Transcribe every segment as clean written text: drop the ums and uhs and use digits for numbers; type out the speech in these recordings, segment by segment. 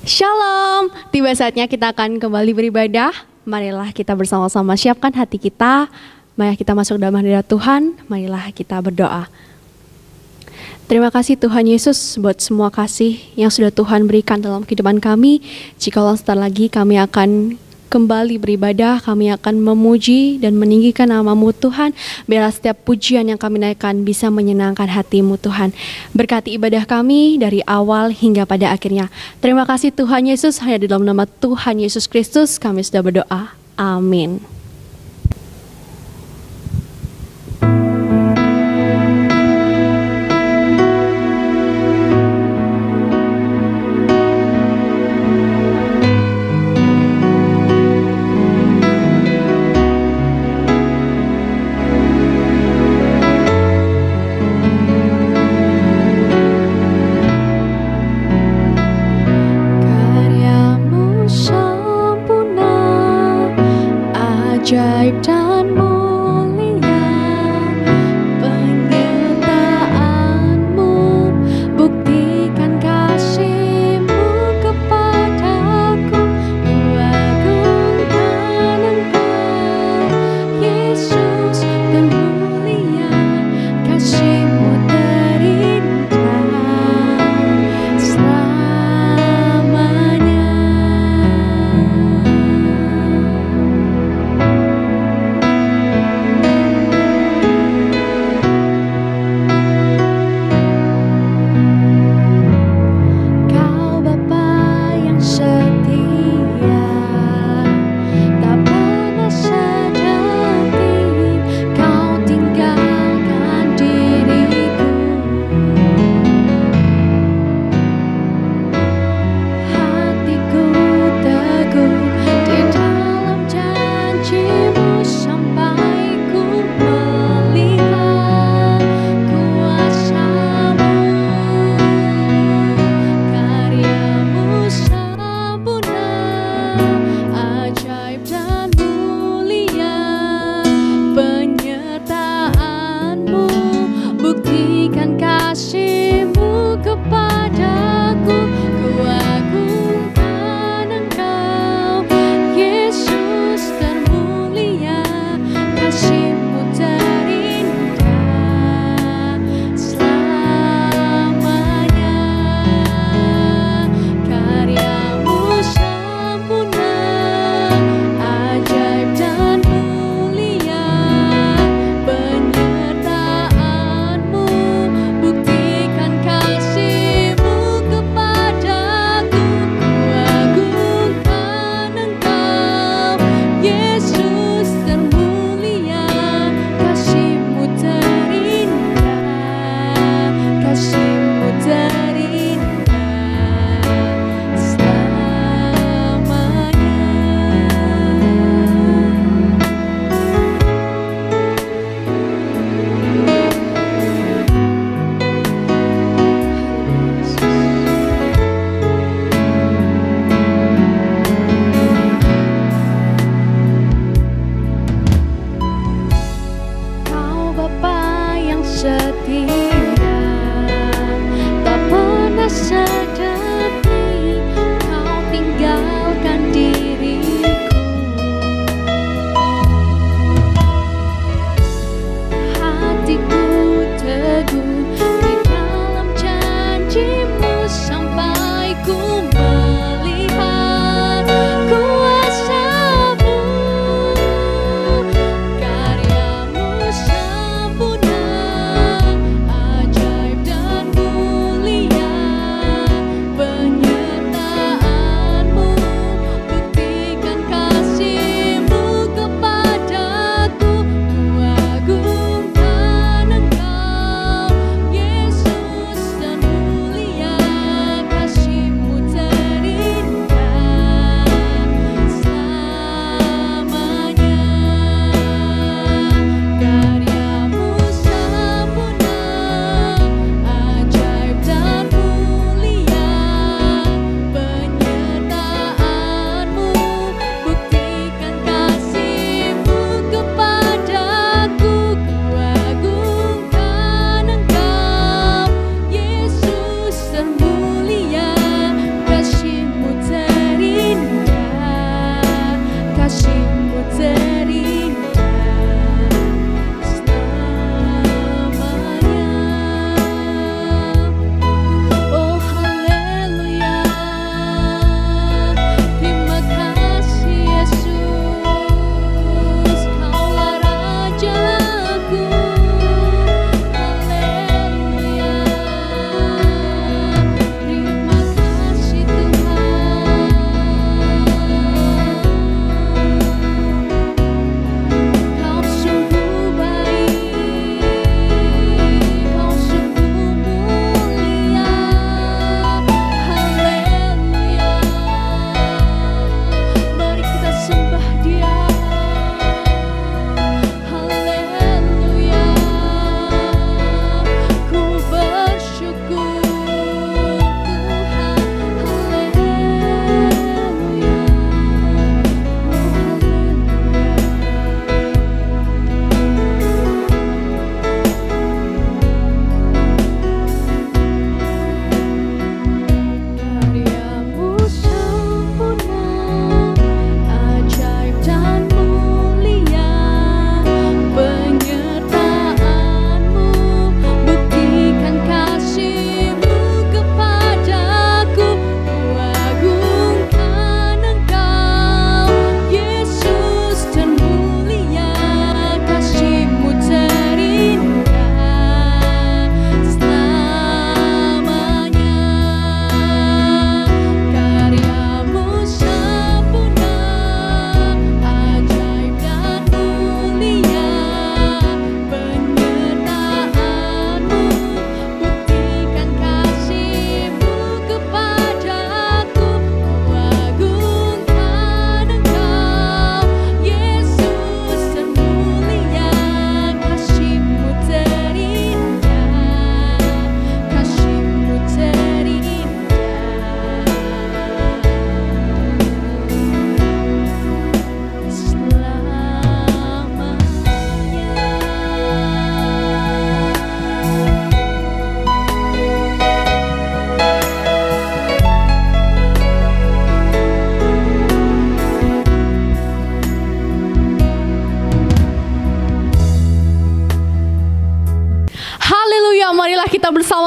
Shalom, tiba saatnya kita akan kembali beribadah. Marilah kita bersama-sama siapkan hati kita. Mari kita masuk dalam hadirat Tuhan. Marilah kita berdoa. Terima kasih Tuhan Yesus buat semua kasih yang sudah Tuhan berikan dalam kehidupan kami. Jikalau sebentar lagi kami akan kembali beribadah, kami akan memuji dan meninggikan nama-Mu Tuhan. Biarlah setiap pujian yang kami naikkan bisa menyenangkan hati-Mu Tuhan. Berkati ibadah kami dari awal hingga pada akhirnya. Terima kasih Tuhan Yesus, hanya di dalam nama Tuhan Yesus Kristus kami sudah berdoa. Amin. Karyamu sempurna,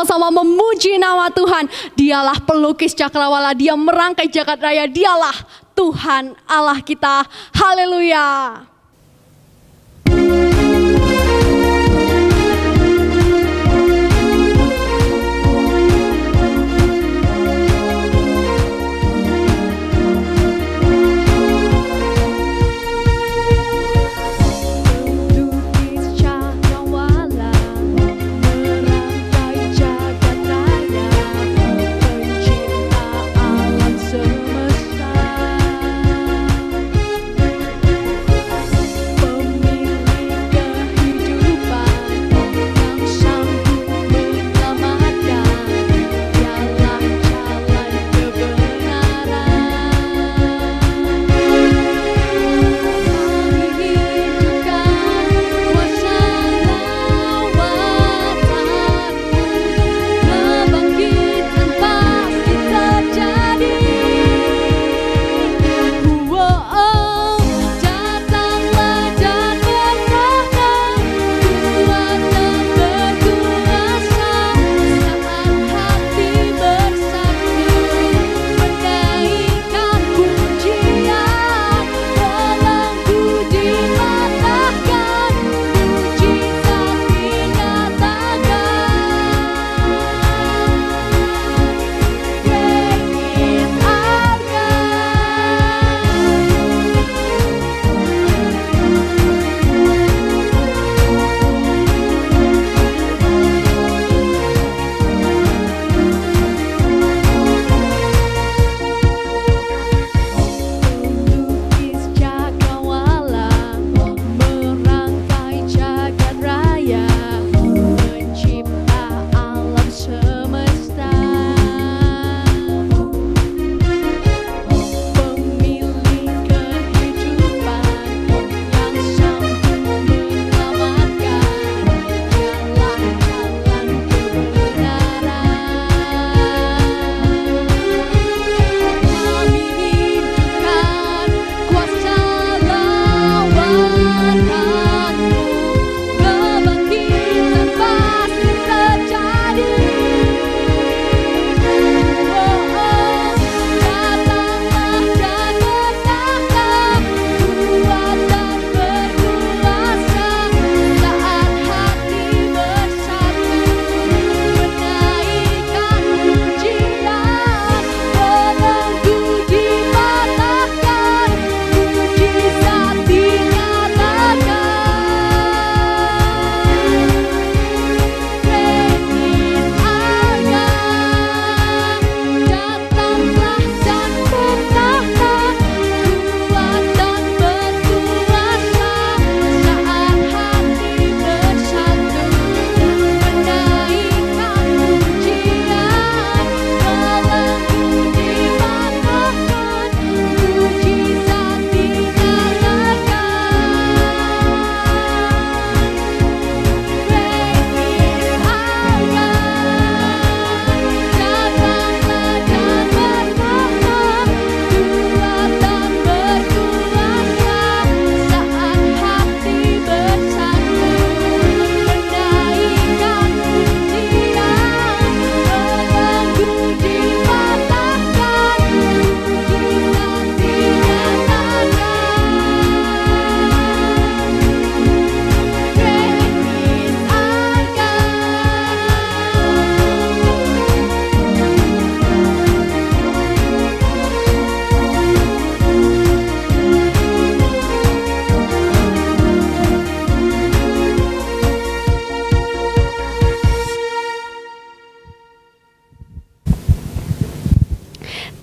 bersama-sama memuji nama Tuhan. Dialah pelukis cakrawala, Dia merangkai jagat raya, Dialah Tuhan Allah kita. Haleluya.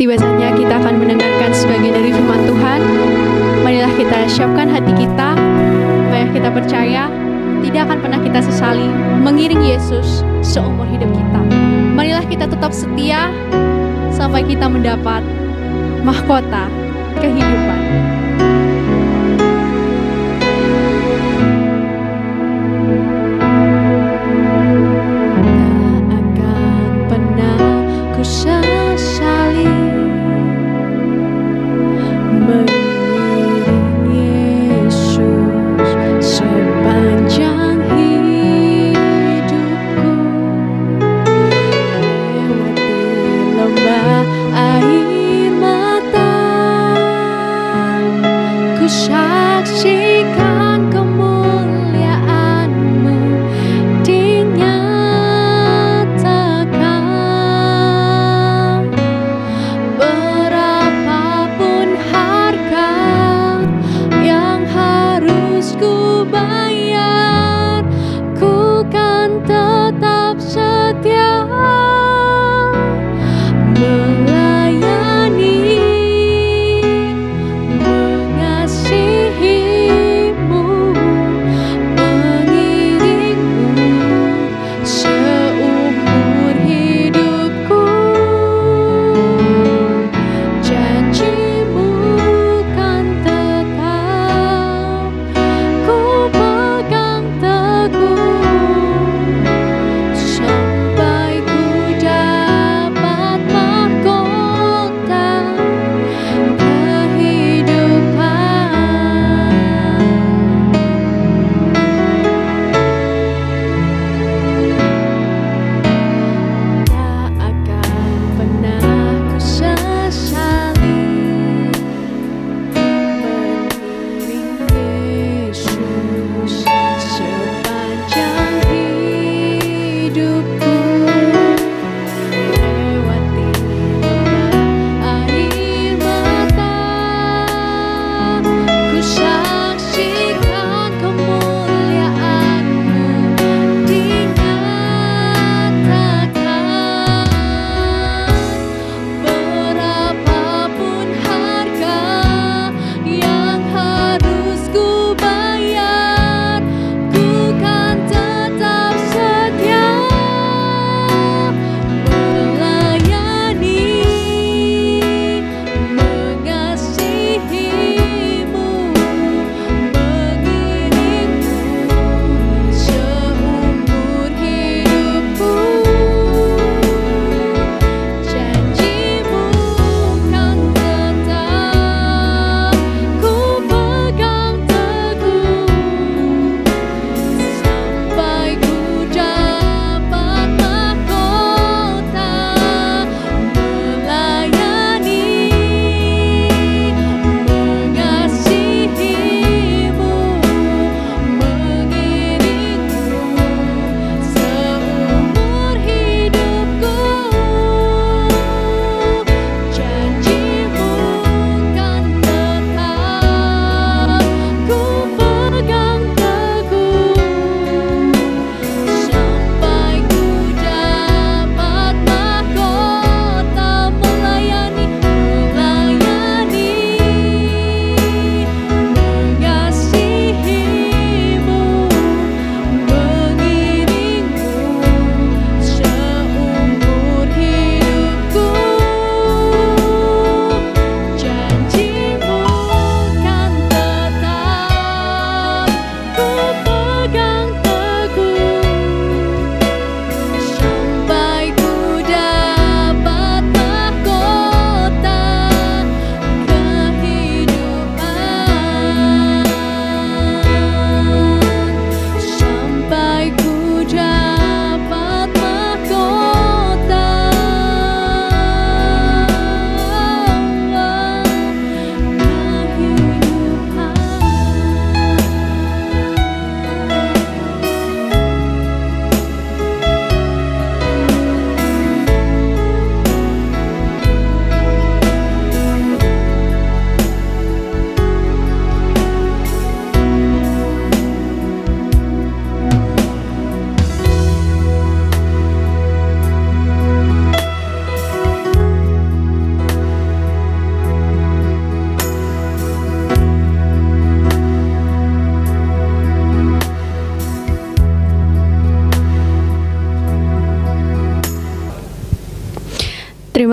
Tiba saatnya kita akan mendengarkan sebagian dari firman Tuhan. Marilah kita siapkan hati kita. Marilah kita percaya tidak akan pernah kita sesali mengiring Yesus seumur hidup kita. Marilah kita tetap setia sampai kita mendapat mahkota kehidupan. Tak akan pernah ku sesali mengiring Yesus sepanjang hidupku.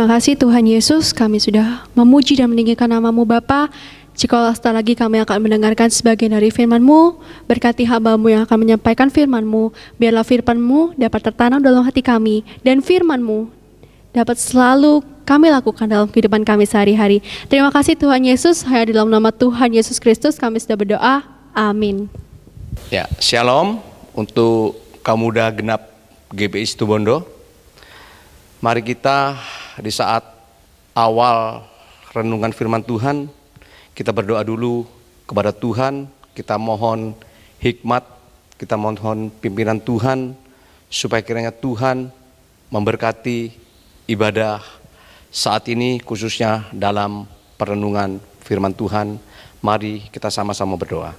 Terima kasih Tuhan Yesus, kami sudah memuji dan meninggikan nama-Mu Bapa. Jika setelah lagi kami akan mendengarkan sebagian dari firman-Mu, berkati hamba-Mu yang akan menyampaikan firman-Mu, biarlah firman-Mu dapat tertanam dalam hati kami, dan firman-Mu dapat selalu kami lakukan dalam kehidupan kami sehari-hari. Terima kasih Tuhan Yesus, hanya di dalam nama Tuhan Yesus Kristus kami sudah berdoa, amin. Ya, shalom untuk kaum muda genap GBI Situbondo. Mari kita di saat awal renungan firman Tuhan, kita berdoa dulu kepada Tuhan, kita mohon hikmat, kita mohon pimpinan Tuhan, supaya kiranya Tuhan memberkati ibadah saat ini, khususnya dalam perenungan firman Tuhan. Mari kita sama-sama berdoa.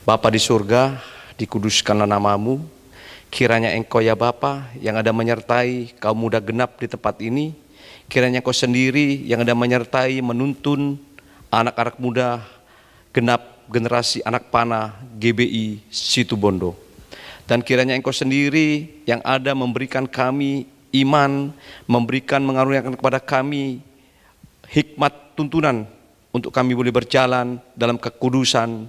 Bapa di surga, dikuduskanlah nama-Mu. Kiranya Engkau ya Bapa yang ada menyertai kaum muda genap di tempat ini. Kiranya Engkau sendiri yang ada menyertai menuntun anak-anak muda genap generasi anak panah GBI Situbondo. Dan kiranya Engkau sendiri yang ada memberikan kami iman, memberikan mengaruniakan kepada kami hikmat tuntunan untuk kami boleh berjalan dalam kekudusan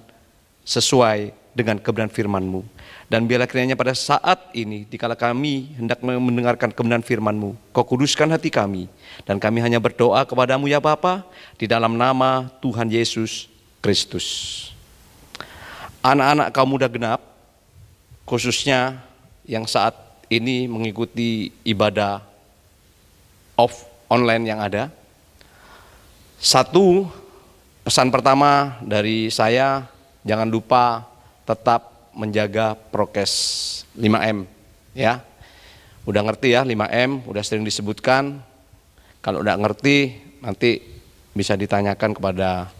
sesuai dengan kebenaran firman-Mu. Dan biarlah kiranya pada saat ini, dikala kami hendak mendengarkan kebenaran firman-Mu, Kau kuduskan hati kami, dan kami hanya berdoa kepada-Mu ya Bapa, di dalam nama Tuhan Yesus Kristus. Anak-anak kaum muda genap, khususnya yang saat ini mengikuti ibadah online yang ada, satu pesan pertama dari saya, jangan lupa tetap menjaga prokes 5M ya. Udah ngerti ya 5M, udah sering disebutkan. Kalau udah ngerti nanti bisa ditanyakan kepada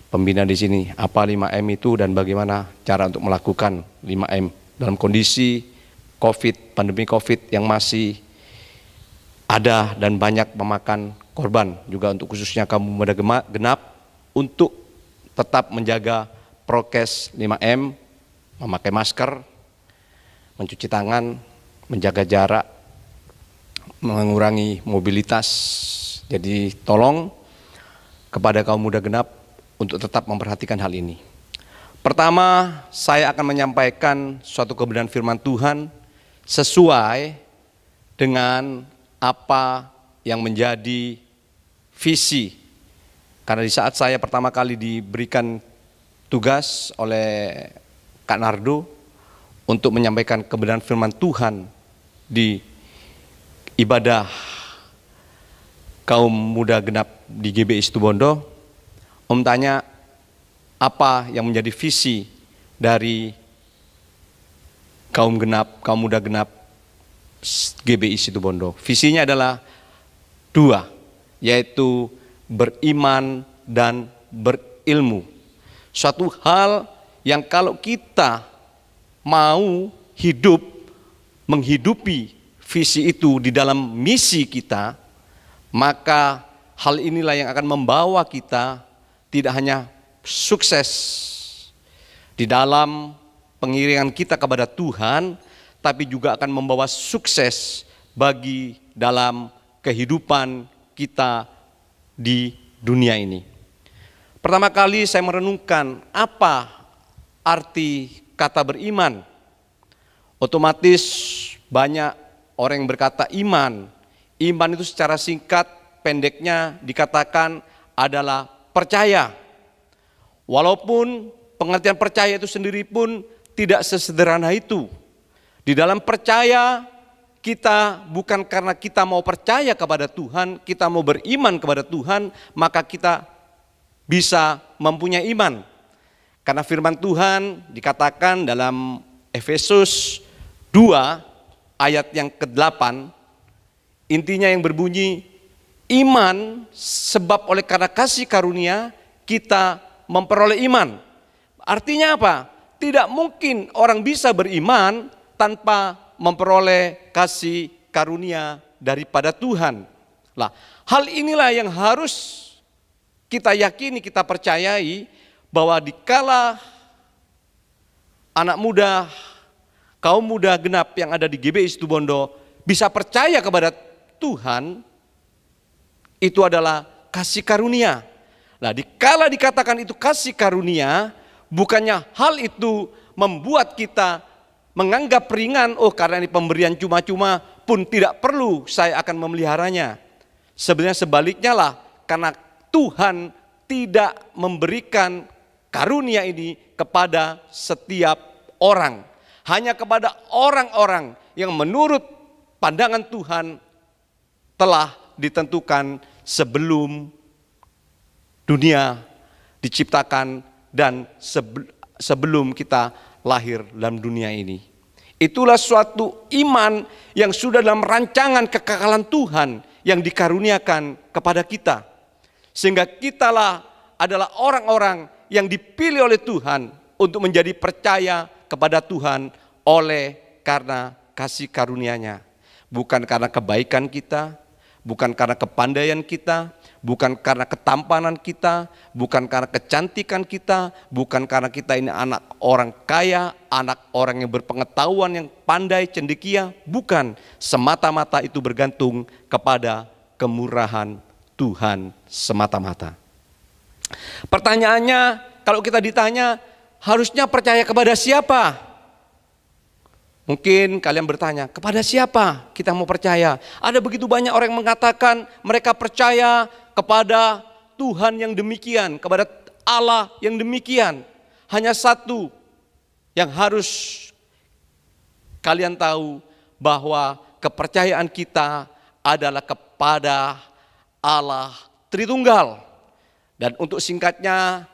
pembina di sini apa 5M itu dan bagaimana cara untuk melakukan 5M dalam kondisi COVID, pandemi COVID yang masih ada dan banyak memakan korban, juga untuk khususnya kaum muda genap untuk tetap menjaga prokes 5M, memakai masker, mencuci tangan, menjaga jarak, mengurangi mobilitas. Jadi tolong kepada kaum muda genap untuk tetap memperhatikan hal ini. Pertama, saya akan menyampaikan suatu kebenaran firman Tuhan sesuai dengan apa yang menjadi visi. Karena di saat saya pertama kali diberikan tugas oleh Kak Nardo untuk menyampaikan kebenaran firman Tuhan di ibadah kaum muda genap di GBI Situbondo, Om tanya apa yang menjadi visi dari kaum muda genap GBI Situbondo. Visinya adalah dua, yaitu beriman dan berilmu. Suatu hal yang kalau kita mau hidup, menghidupi visi itu di dalam misi kita, maka hal inilah yang akan membawa kita tidak hanya sukses di dalam pengiringan kita kepada Tuhan, tapi juga akan membawa sukses bagi dalam kehidupan kita di dunia ini. Pertama kali saya merenungkan apa arti kata beriman. Otomatis banyak orang yang berkata iman. Iman itu secara singkat, pendeknya dikatakan adalah percaya. Walaupun pengertian percaya itu sendiri pun tidak sesederhana itu. Di dalam percaya, kita bukan karena kita mau percaya kepada Tuhan, kita mau beriman kepada Tuhan, maka kita bisa mempunyai iman. Karena firman Tuhan dikatakan dalam Efesus 2 ayat yang ke-8, intinya yang berbunyi, iman sebab oleh karena kasih karunia kita memperoleh iman. Artinya apa? Tidak mungkin orang bisa beriman tanpa memperoleh kasih karunia daripada Tuhan. Lah, hal inilah yang harus kita yakini, kita percayai, bahwa dikala anak muda, kaum muda genap yang ada di GBI Situbondo bisa percaya kepada Tuhan, itu adalah kasih karunia. Nah, dikala dikatakan itu kasih karunia, bukannya hal itu membuat kita menganggap ringan, oh karena ini pemberian cuma-cuma pun tidak perlu saya akan memeliharanya. Sebenarnya sebaliknya lah, karena Tuhan tidak memberikan karunia ini kepada setiap orang. Hanya kepada orang-orang yang menurut pandangan Tuhan telah ditentukan sebelum dunia diciptakan dan sebelum kita lahir dalam dunia ini. Itulah suatu iman yang sudah dalam rancangan kekekalan Tuhan yang dikaruniakan kepada kita. Sehingga kitalah adalah orang-orang yang dipilih oleh Tuhan untuk menjadi percaya kepada Tuhan oleh karena kasih karunia-Nya. Bukan karena kebaikan kita, bukan karena kepandaian kita, bukan karena ketampanan kita, bukan karena kecantikan kita, bukan karena kita ini anak orang kaya, anak orang yang berpengetahuan, yang pandai, cendekia. Bukan, semata-mata itu bergantung kepada kemurahan Tuhan semata-mata. Pertanyaannya, kalau kita ditanya, harusnya percaya kepada siapa? Mungkin kalian bertanya, kepada siapa kita mau percaya? Ada begitu banyak orang yang mengatakan mereka percaya kepada Tuhan yang demikian, kepada Allah yang demikian. Hanya satu yang harus kalian tahu, bahwa kepercayaan kita adalah kepada Allah Tritunggal. Dan untuk singkatnya,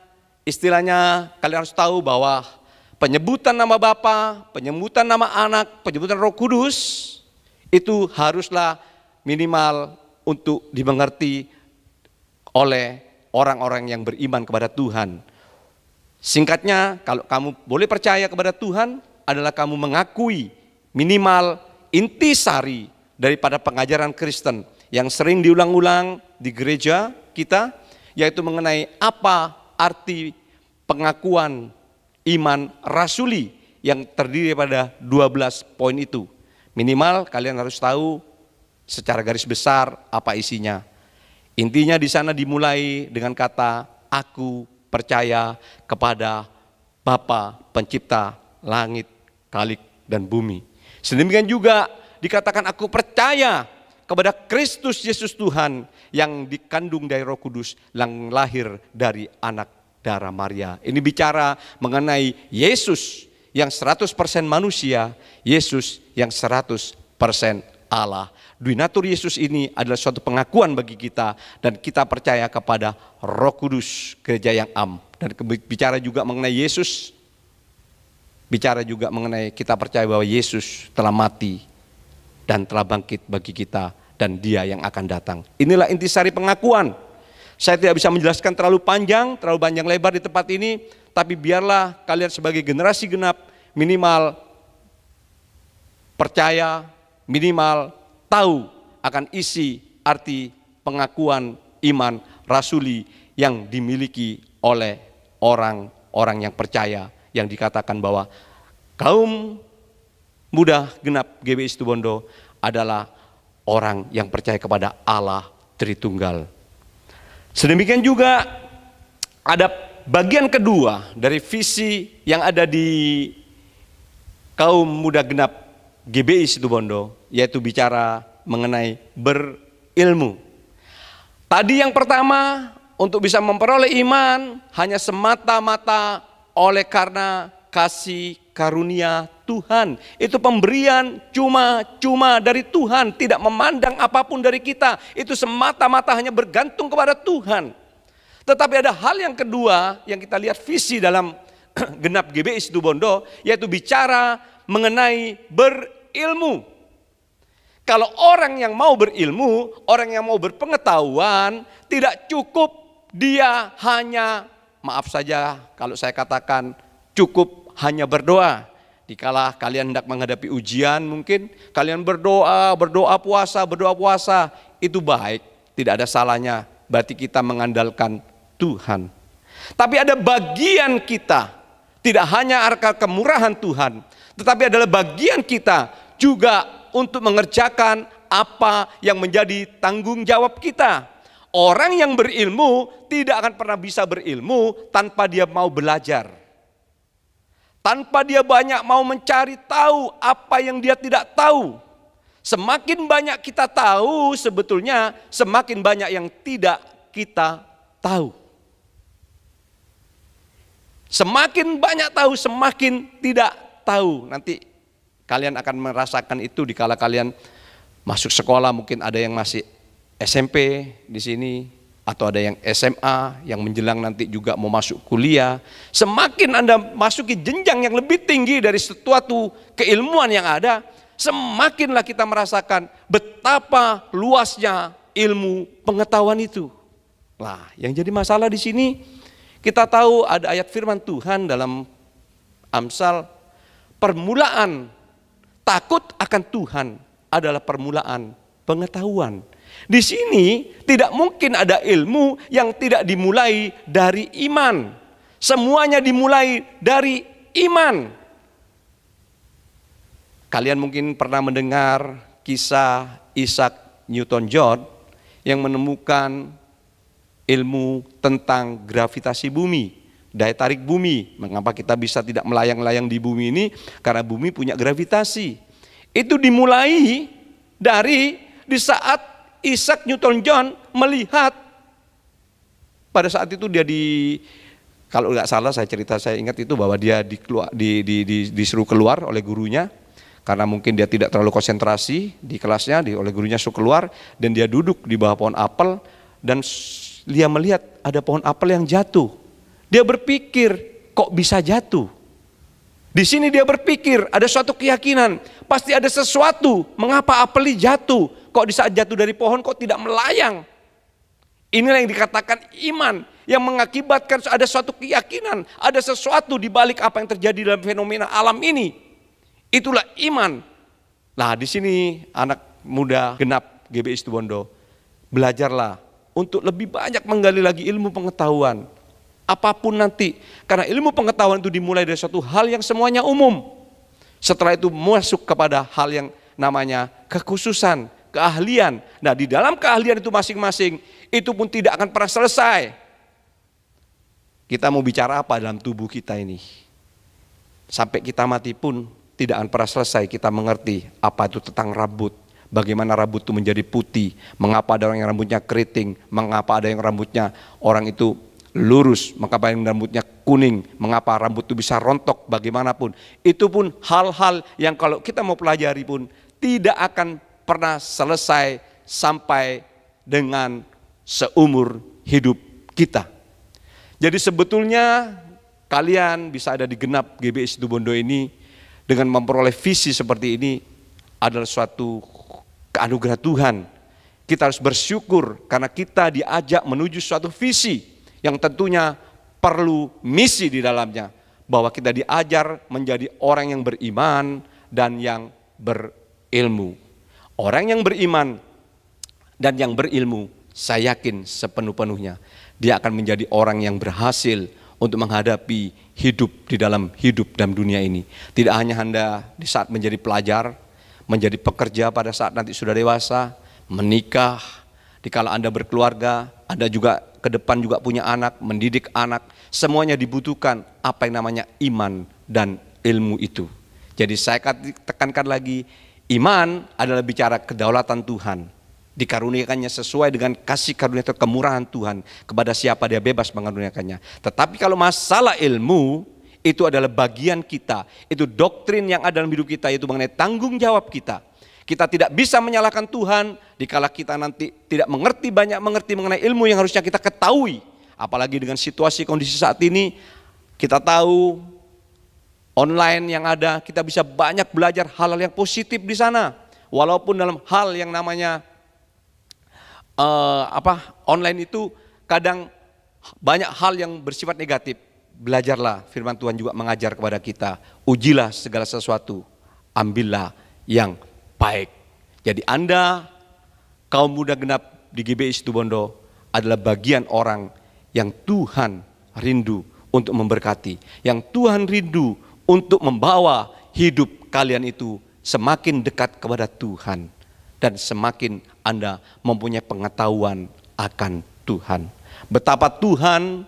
istilahnya kalian harus tahu bahwa penyebutan nama Bapa, penyebutan nama Anak, penyebutan Roh Kudus itu haruslah minimal untuk dimengerti oleh orang-orang yang beriman kepada Tuhan. Singkatnya, kalau kamu boleh percaya kepada Tuhan adalah kamu mengakui minimal intisari daripada pengajaran Kristen yang sering diulang-ulang di gereja kita, yaitu mengenai apa arti pengakuan iman rasuli yang terdiri pada 12 poin itu. Minimal kalian harus tahu secara garis besar apa isinya. Intinya di sana dimulai dengan kata aku percaya kepada Bapa pencipta langit, kalik dan bumi. Sedemikian juga dikatakan aku percaya kepada Kristus Yesus Tuhan yang dikandung dari Roh Kudus, yang lahir dari anak darah Maria. Ini bicara mengenai Yesus yang 100% manusia, Yesus yang 100% Allah. Duinatur Yesus ini adalah suatu pengakuan bagi kita, dan kita percaya kepada Roh Kudus, gereja yang am. Dan bicara juga mengenai Yesus, bicara juga mengenai kita percaya bahwa Yesus telah mati dan telah bangkit bagi kita, dan Dia yang akan datang. Inilah intisari pengakuan. Saya tidak bisa menjelaskan terlalu panjang lebar di tempat ini, tapi biarlah kalian sebagai generasi genap minimal percaya, minimal tahu akan isi arti pengakuan iman rasuli yang dimiliki oleh orang-orang yang percaya, yang dikatakan bahwa kaum muda genap GBI Situbondo adalah orang yang percaya kepada Allah Tritunggal. Sedemikian juga ada bagian kedua dari visi yang ada di kaum muda genap GBI Situbondo, yaitu bicara mengenai berilmu. Tadi yang pertama, untuk bisa memperoleh iman hanya semata-mata oleh karena kasih karunia Tuhan. Itu pemberian cuma-cuma dari Tuhan, tidak memandang apapun dari kita. Itu semata-mata hanya bergantung kepada Tuhan. Tetapi ada hal yang kedua yang kita lihat visi dalam genap GBI Situbondo, yaitu bicara mengenai berilmu. Kalau orang yang mau berilmu, orang yang mau berpengetahuan, tidak cukup dia hanya, maaf saja kalau saya katakan, cukup hanya berdoa. Dikala kalian hendak menghadapi ujian, mungkin kalian berdoa puasa, itu baik, tidak ada salahnya, berarti kita mengandalkan Tuhan. Tapi ada bagian kita, tidak hanya arka kemurahan Tuhan, tetapi adalah bagian kita juga untuk mengerjakan apa yang menjadi tanggung jawab kita. orang yang berilmu tidak akan pernah bisa berilmu tanpa dia mau belajar. Tanpa dia banyak mau mencari tahu apa yang dia tidak tahu. Semakin banyak kita tahu sebetulnya semakin banyak yang tidak kita tahu. Semakin banyak tahu semakin tidak tahu. Nanti kalian akan merasakan itu dikala kalian masuk sekolah, mungkin ada yang masih SMP di sini atau ada yang SMA yang menjelang nanti juga mau masuk kuliah. Semakin Anda masuki jenjang yang lebih tinggi dari suatu keilmuan yang ada, semakinlah kita merasakan betapa luasnya ilmu pengetahuan itu. Nah, yang jadi masalah di sini kita tahu ada ayat firman Tuhan dalam Amsal, permulaan takut akan Tuhan adalah permulaan pengetahuan. Di sini tidak mungkin ada ilmu yang tidak dimulai dari iman. Semuanya dimulai dari iman. Kalian mungkin pernah mendengar kisah Isaac Newton John yang menemukan ilmu tentang gravitasi bumi, daya tarik bumi. Mengapa kita bisa tidak melayang-layang di bumi ini? Karena bumi punya gravitasi. Itu dimulai dari di saat Isaac Newton John melihat pada saat itu dia kalau nggak salah saya ingat itu bahwa dia disuruh keluar oleh gurunya karena mungkin dia tidak terlalu konsentrasi di kelasnya, oleh gurunya suruh keluar dan dia duduk di bawah pohon apel dan dia melihat ada pohon apel yang jatuh. Dia berpikir kok bisa jatuh? Di sini dia berpikir ada suatu keyakinan, pasti ada sesuatu. Mengapa apel ini jatuh? Kok di saat jatuh dari pohon kok tidak melayang? Inilah yang dikatakan iman, yang mengakibatkan ada suatu keyakinan, ada sesuatu di balik apa yang terjadi dalam fenomena alam ini. Itulah iman. Nah, di sini anak muda genap GBI Situbondo, belajarlah untuk lebih banyak menggali lagi ilmu pengetahuan. Apapun nanti, karena ilmu pengetahuan itu dimulai dari suatu hal yang semuanya umum. Setelah itu masuk kepada hal yang namanya kekhususan, keahlian. Nah, di dalam keahlian itu masing-masing, itu pun tidak akan pernah selesai. Kita mau bicara apa dalam tubuh kita ini? Sampai kita mati pun tidak akan pernah selesai kita mengerti apa itu tentang rambut. Bagaimana rambut itu menjadi putih, mengapa ada orang yang rambutnya keriting, mengapa ada yang rambutnya orang itu lurus, mengapa yang rambutnya kuning, mengapa rambut itu bisa rontok, bagaimanapun. Itu pun hal-hal yang kalau kita mau pelajari pun tidak akan pernah selesai sampai dengan seumur hidup kita. Jadi sebetulnya kalian bisa ada di genap GBI Situbondo ini dengan memperoleh visi seperti ini adalah suatu anugerah Tuhan. Kita harus bersyukur karena kita diajak menuju suatu visi yang tentunya perlu misi di dalamnya. Bahwa kita diajar menjadi orang yang beriman dan yang berilmu. Orang yang beriman dan yang berilmu, saya yakin sepenuh-penuhnya dia akan menjadi orang yang berhasil untuk menghadapi hidup di dalam dunia ini. Tidak hanya Anda di saat menjadi pelajar, menjadi pekerja pada saat nanti sudah dewasa, menikah, dikala Anda berkeluarga, Anda juga ke depan juga punya anak, mendidik anak, semuanya dibutuhkan apa yang namanya iman dan ilmu itu. Jadi saya tekankan lagi, iman adalah bicara kedaulatan Tuhan. Dikaruniakannya sesuai dengan kasih karunia atau kemurahan Tuhan. Kepada siapa dia bebas mengaruniakannya. Tetapi kalau masalah ilmu, itu adalah bagian kita. Itu doktrin yang ada dalam hidup kita, yaitu mengenai tanggung jawab kita. Kita tidak bisa menyalahkan Tuhan dikala kita nanti tidak mengerti mengenai ilmu yang harusnya kita ketahui. Apalagi dengan situasi kondisi saat ini, kita tahu online yang ada, kita bisa banyak belajar hal-hal yang positif di sana. Walaupun dalam hal yang namanya online itu kadang banyak hal yang bersifat negatif. Belajarlah, firman Tuhan juga mengajar kepada kita, ujilah segala sesuatu, ambillah yang baik. Jadi Anda, kaum muda genap di GBI Situbondo adalah bagian orang yang Tuhan rindu untuk memberkati. Yang Tuhan rindu untuk membawa hidup kalian itu semakin dekat kepada Tuhan. Dan semakin Anda mempunyai pengetahuan akan Tuhan. Betapa Tuhan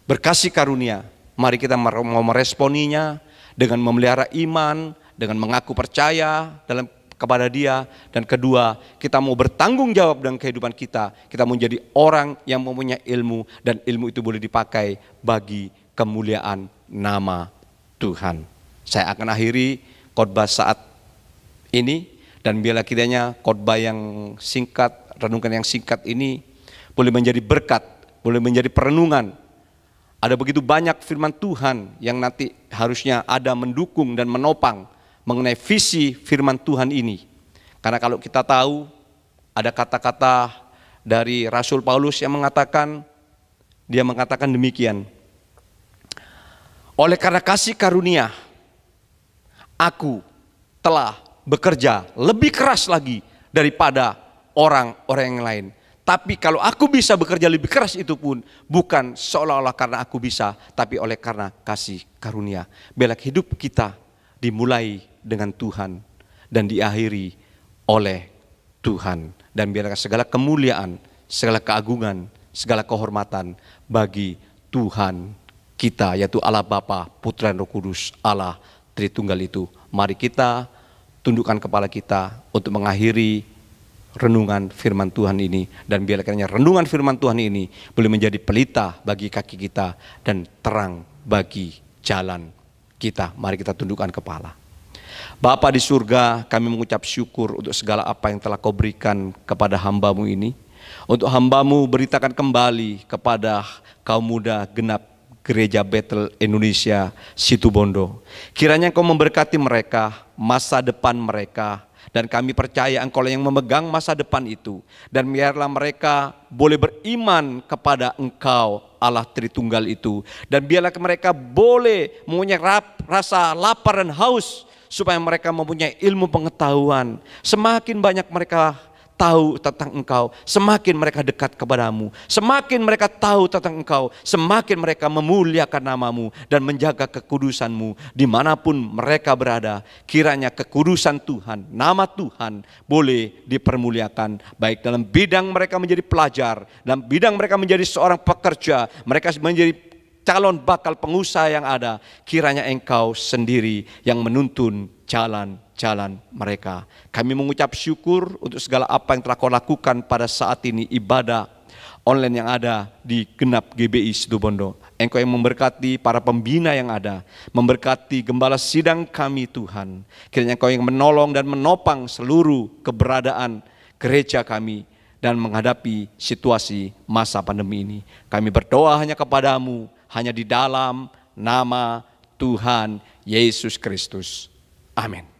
berkasih karunia. Mari kita mau meresponinya dengan memelihara iman, dengan mengaku percaya kepada Dia. Dan kedua, kita mau bertanggung jawab dengan kehidupan kita. Kita mau menjadi orang yang mempunyai ilmu, dan ilmu itu boleh dipakai bagi kemuliaan nama Tuhan. Saya akan akhiri khotbah saat ini, dan biarlah kiranya khotbah yang singkat, renungan yang singkat ini boleh menjadi berkat, boleh menjadi perenungan. Ada begitu banyak firman Tuhan yang nanti harusnya ada mendukung dan menopang mengenai visi firman Tuhan ini. Karena kalau kita tahu ada kata-kata dari Rasul Paulus yang mengatakan, dia mengatakan demikian. Oleh karena kasih karunia, aku telah bekerja lebih keras lagi daripada orang-orang yang lain. Tapi kalau aku bisa bekerja lebih keras itu pun bukan seolah-olah karena aku bisa, tapi oleh karena kasih karunia. Biarlah hidup kita dimulai dengan Tuhan dan diakhiri oleh Tuhan. Dan biarlah segala kemuliaan, segala keagungan, segala kehormatan bagi Tuhan kita, yaitu Allah Bapa, Putra dan Roh Kudus, Allah Tritunggal itu. Mari kita tundukkan kepala kita untuk mengakhiri renungan firman Tuhan ini, dan biarlah kiranya renungan firman Tuhan ini boleh menjadi pelita bagi kaki kita dan terang bagi jalan kita. Mari kita tundukkan kepala. Bapa di surga, kami mengucap syukur untuk segala apa yang telah Kau berikan kepada hamba-Mu ini. Untuk hamba-Mu beritakan kembali kepada kaum muda genap Gereja Bethel Indonesia Situbondo. Kiranya Kau memberkati mereka, masa depan mereka. Dan kami percaya Engkau yang memegang masa depan itu. Dan biarlah mereka boleh beriman kepada Engkau, Allah Tritunggal itu. Dan biarlah mereka boleh mempunyai rasa lapar dan haus, supaya mereka mempunyai ilmu pengetahuan. Semakin banyak mereka tahu tentang Engkau, semakin mereka dekat kepadamu. Semakin mereka tahu tentang Engkau, semakin mereka memuliakan nama-Mu dan menjaga kekudusan-Mu dimanapun mereka berada. Kiranya kekudusan Tuhan, nama Tuhan boleh dipermuliakan, baik dalam bidang mereka menjadi pelajar, dalam bidang mereka menjadi seorang pekerja, mereka menjadi calon bakal pengusaha yang ada. Kiranya Engkau sendiri yang menuntun jalan-jalan mereka. Kami mengucap syukur untuk segala apa yang telah Kau lakukan pada saat ini, ibadah online yang ada di genap GBI Situbondo. Engkau yang memberkati para pembina yang ada, memberkati gembala sidang kami Tuhan. Kiranya Engkau yang menolong dan menopang seluruh keberadaan gereja kami dan menghadapi situasi masa pandemi ini. Kami berdoa hanya kepadamu, hanya di dalam nama Tuhan Yesus Kristus. Amin.